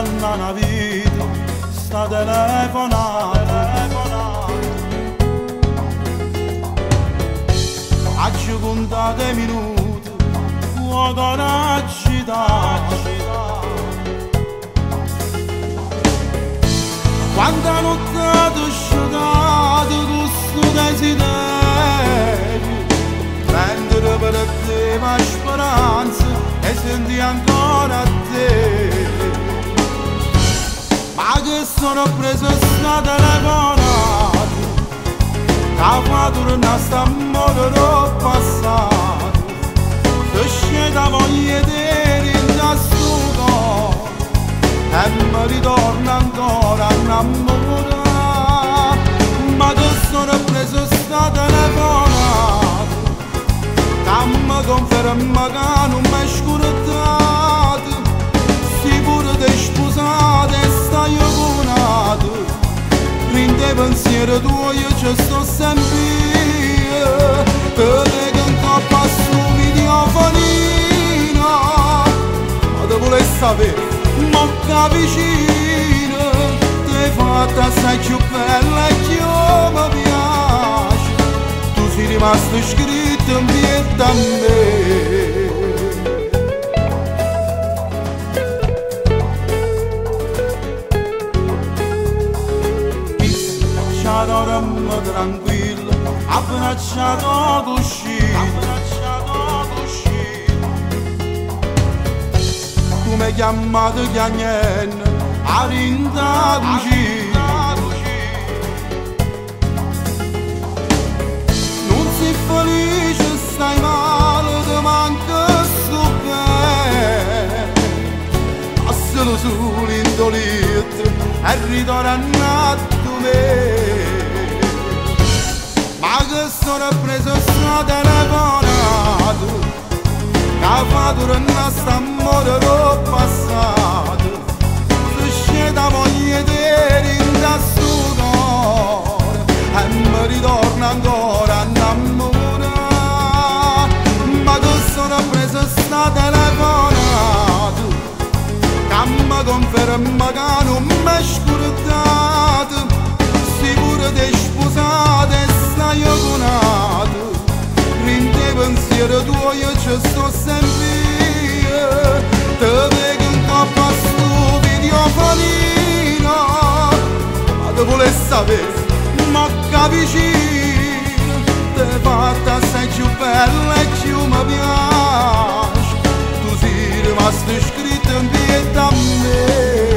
danna una vita, sta telefonata. Oggi contate minuti, fuoco n'agitato. Quanta notte asciugata questo desiderio, prendere per te la speranza e senti ancora te. Ma che sono preso sta telefonata, che fa tornare sta amore del passato, se scende voglia di sto cuore e mi ritorna ancora innamorata. Ma che sono preso sta telefonata, che mi conferma che non mi scordato, sicuro di sposare e stai cunato, rinde pensiero tuo io ci sto sempre, te vedo in coppa su videofonino, ma te vuole sapere mocca vicino, ti fatta assai più bella e più mi piace, tu sei rimasto scritto in pietà a me. Dormo tranquillo, abbracciato cuscino, tu mi hai chiamato chiagnendo a rinda cucina. Non sei felice, stai male, ti manca sto bene, passalo sull'indolito e ritorna a me. Ma che sono preso sta telefonata, che fa tornare sta amore del passato, se scende voglia di rinda sto cuore e mi ritorna ancora innamorata. Ma che sono preso sta telefonata, che mi conferma che non mi scordato, sicuro di sposare e stai cunato, rinde pensiero tuo io ci sto sempre, te vedo in coppa su videofonino, ma te vuole sapere mocca vicino, te fatta assai più bella e più mi piace, tu sei rimasto scritto in pietà a me.